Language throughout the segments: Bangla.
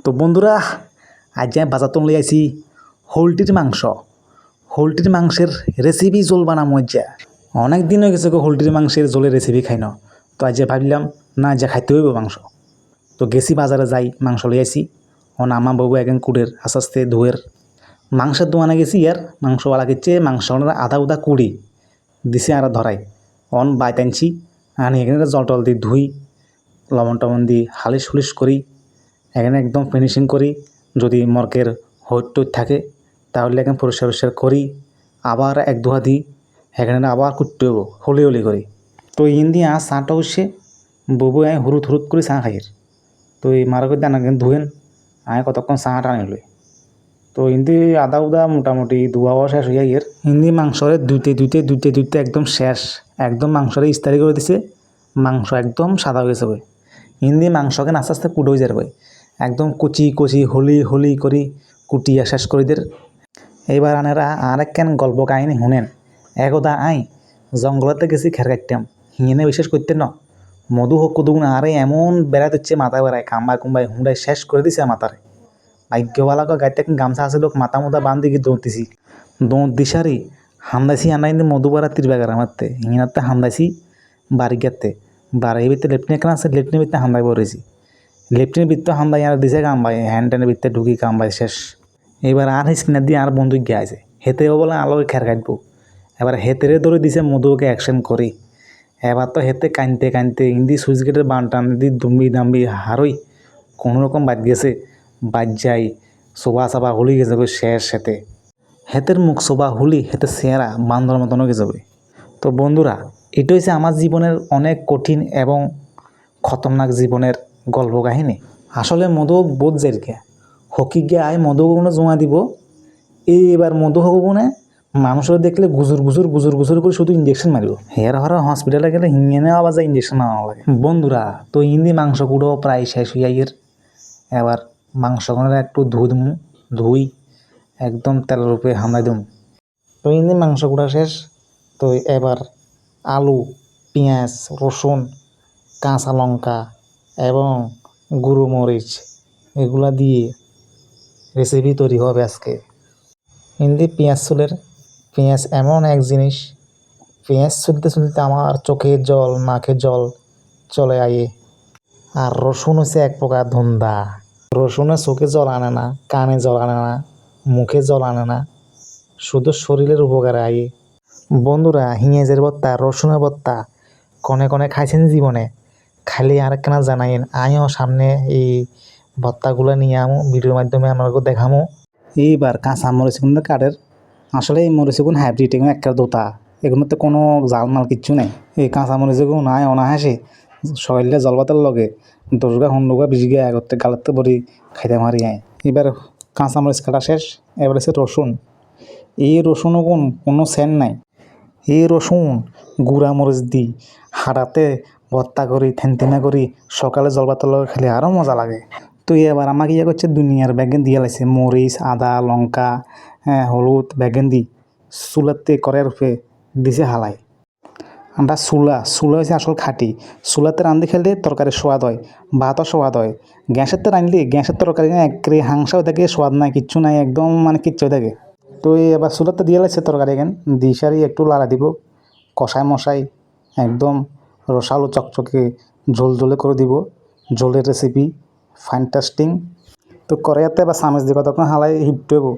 তো বন্ধুরা, আজ আমি বাজার তো লই আইছি হোলটির মাংস। হোলটির মাংসের রেসিপি জোল বানামো আজ। অনেক দিন হয়ে গেছে হোলটির মাংসের জোলের রেসিপি খাই না। তো আজ ভাবলাম না যে খাইতে হইব মাংস। তো গেছি বাজারে যাই মাংস লই আইছি। আমা বাবু একজন কুড়ের আস্তে আস্তে ধুয়ের মাংসের দোকানে গেছি ইয়ার মাংসওয়ালা কিচ্ছে মাংস আধা উদা কুড়ি দিছে আর ধরাই বাইতে আনছি আনি এখানে জল টল দিয়ে ধুই লবণ টবণ দিয়ে হালিশ হুলিশ করি এখানে একদম ফিনিশিং করি। যদি মর্কের হইট টইট থাকে তাহলে এখানে পরিষ্কার করি আবার এক ধোয়া দিই এখানে আবার কুটতে হবো হলি হলি করি। তো ইন দিয়ে চাটা হচ্ছে ববু আয় হুরুত হুরুত করে চা খাইয়ের। তো এই মারা করে দানা ধুয়েন আয় কতক্ষণ চাটা আনিল। তো হিন্দি আদা উদা মোটামুটি ধোয়াও শেষ হইয়া ইয়ের হিন্দি মাংসরে দুইতে একদম শেষ একদম মাংসরে ইস্তারি করে দিছে। মাংস একদম সাদা হয়ে গেছে হিন্দি মাংসকে আস্তে আস্তে কুট হয়ে যাবে একদম কুচি কুচি হলি হলি করি কুটিয়া শেষ করে দের। এইবার আনেরা আর কেন গল্প কাহিনী শুনেন। একদা আই জঙ্গলতে গেছি খের কাটতাম হিনে বিশেষ করতেন না মধু হোক কুদুন আরে এমন বেড়া দিচ্ছে মাথা বেড়ায় কাম্বাই কুম্বাই হুঁড়াই শেষ করে দিছে মাথারে। ভাগ্যওয়ালাকে গাইতে গামছা আছে লোক মাথা মুদা বান্ধি গিয়ে দৌড়তেছি দৌড় দিশারি হামদাইছি আনাই মধুবারা তীরবাগার আমারতে হিনাতে হামদাইছি বাড়ি গেতে বাড়ি ভিতরে লেফটিনে কেন আছে লেফটিনের ভিতরে হামদাই পড়েছি লেফটিনের ভিতরে হামদাই আর দিছে কামবাই হ্যান্ড ট্যান্ডের ভিতরে ঢুকি কামবাই শেষ। এবার আর স্কিনার দিয়ে আর বন্ধু গিয়ে আছে হেতেও বলে আলোকে খের কাটবো। এবার হেতেরে ধরে দিছে মধুকে অ্যাকশন করি। এবার তো হেতে কানতে কানতে ইন্দি সুইচ গেটের বান টান দি দুম্বি দাম্বি হারই কোনোরকম বাদ গেছে বাদ যাই সোবা সাবা হুলি গেছে শেষ হেতে হেতের মুখ সোবা হুলি হেতে চেহারা বান্দর মতনও গেছে। তো বন্ধুরা, এটা হচ্ছে আমার জীবনের অনেক কঠিন এবং খতরনাক জীবনের গল্প কাহিনী। আসলে মধু বোধ যাইকে হকি গিয়ে আয় মধু কোনো জমা দিব এবার মধু হবো কোনে মানুষের দেখলে গুজুর গুজুর গুজুর গুজুর করে শুধু ইঞ্জেকশন মারিব হেয়ার হওয়ার হসপিটালে গেলে হিঙে নেওয়া বা যায় ইঞ্জেকশন নেওয়া লাগে। বন্ধুরা, তো হিন্দি মাংস কুড়ো প্রায় শেষ হইয়া এর এবার মাংসগুলো একটু ধুই একদম তেলের উপরে হামাই দিম। তো হিন্দি মাংস কুড়া শেষ। তো এবার আলু পেঁয়াজ রসুন কাঁচা লঙ্কা এবং গুঁড়ো মরিচ এগুলা দিয়ে রেসিপি তৈরি হবে আজকে। হিন্দি পেঁয়াজ এমন এক জিনিস পেঁয়াজ চলতে চলতে আমার চোখে জল নাকে জল চলে আয়ে। আর রসুন হচ্ছে এক প্রকার ধন্দা। রসুনে চোখে জল আনে না কানে জল আনে না মুখে জল আনে না শুধু শরীরের উপকারে আয়ে। বন্ধুরা, হিঁয়েজের ভর্তা রসুনের ভর্তা কনে কনে খাইছেন জীবনে খালি আর কেনা জানাইন আমিও সামনে এই ভর্তাগুলো নিয়ে আমো ভিডিওর মাধ্যমে আমাকে দেখামো। এইবার কাঁচা মরিচ কিন্তু কাঠের আসলে এই মরিচগুলো হাইব্রিড এগুলো একটা দোতা এগুলোতে কোনো জাল মাল কিচ্ছু নেই। এই কাঁচা মরিচগুলো নাই অনাহাসে শরীরে জলবাতের লগে 10 গা 15 গা 20 গা করতে গালাতে বড়ি খাইতে মারি আয়। এবার কাঁচা মরিচ কাটা শেষ। এবার হচ্ছে রসুন। এই রসুনও কোনো সেন্ট নাই। এই রসুন গুঁড়া মরিচ দিই হাঁটাতে ভর্তা করি থেনথেনা করি সকালে জলবাতের লগে খেলে আরও মজা লাগে। তো এবার আমাকে ইয়ে করছে দুনিয়ার ব্যাগেন দিয়ে লাগছে মরিচ আদা লঙ্কা হলুদ ব্যাগেন দি চুলাতে করার রূপে দিছে হালাই। আমরা চুলা হচ্ছে আসল খাঁটি চুলাতে রান্ধি খেলে তরকারি সোয়াদ হয় ভাতও সোয়াদ হয়। গ্যাসের রাঁধলি গ্যাসের তরকারি একরে হাংসাও থাকে সোয়াদ নাই কিচ্ছু নাই একদম মানে কিচ্ছু থাকে। তো এবার চুলাতে দিয়ে লাগছে তরকারি এখান দিয়ে সারি একটু লাড়া দিব কষাই মশাই একদম রসালো চকচকে ঝোল ঝোলে করে দিব। ঝোলের রেসিপি ফ্যান্টাস্টিং। তো কড়াইতে বা চামচ দিব তখন হালাই হিটতে হবো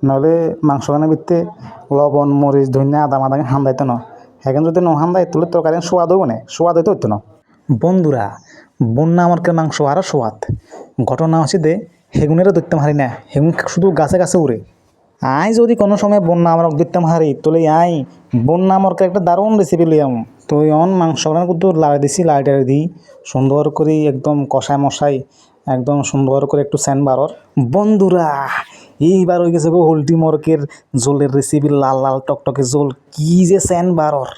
নাহলে মাংসখানের ভিতরে লবণ মরিচ ধনিয়া আদা মাদা হামদাইতো না এখন যদি হামদাই তুলে তরকারি সোয়াদ হবো না সোয়াদ হইতে হতো না। বন্ধুরা, বন্যা আমরকের মাংস আরও সোয়াদ। ঘটনা হচ্ছে দে হেগুনেরও ধরতে পারি না হেগুন শুধু গাছে গাছে উড়ে। আই যদি কোনো সময় বন্যা আমরক ধরতে হারি তোলে আই বন্যা আমরকে একটা দারুণ রেসিপি লইয়াম। তো অন মাংস কিন্তু লাড়া দিছি লাড়াটারে দিই সুন্দর করে একদম কষায় মশাই একদম সুন্দর করে একটু স্যান বারর। বন্ধুরা, এইবার হয়ে গেছে হোলটি মরকের জোলের রেসিপি লাল লাল টকটকে জোল কি যে স্যান বারর।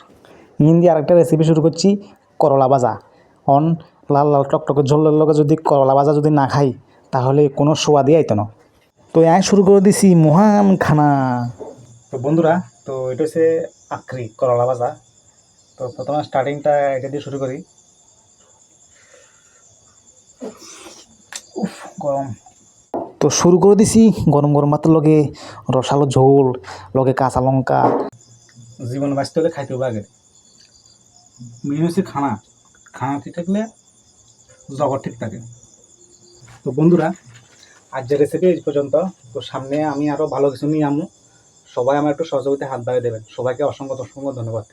হিন্দি আরেকটা রেসিপি শুরু করছি করলা ভাজা। অন লাল লাল টকটকে ঝোলের লগে যদি করলা ভাজা যদি না খাই তাহলে কোনো সোয়াদই আইতো না। তো আয় শুরু করে দিছি মহান খানা। তো বন্ধুরা, তো এটা হচ্ছে আখরি করলা ভাজা। তো প্রথমে স্টার্টিংটা এটা দিয়ে শুরু করি। উফ গরম তো শুরু করে দিছি গরম গরম ভাতের লগে রসালো ঝোল লগে কাঁচা লঙ্কা। জীবন বাঁচতে হলে খাইতে হবে আগে। মেন হচ্ছে খানা, খানা ঠিক থাকলে জগৎ ঠিক থাকে। তো বন্ধুরা, আজ যে রেসিপি এই পর্যন্ত। তো সামনে আমি আরও ভালো কিছু নিয়ে আমু। সবাই আমার একটু সহযোগিতায় হাত বাড়িয়ে দেবেন। সবাইকে অসংখ্য অসংখ্য ধন্যবাদ।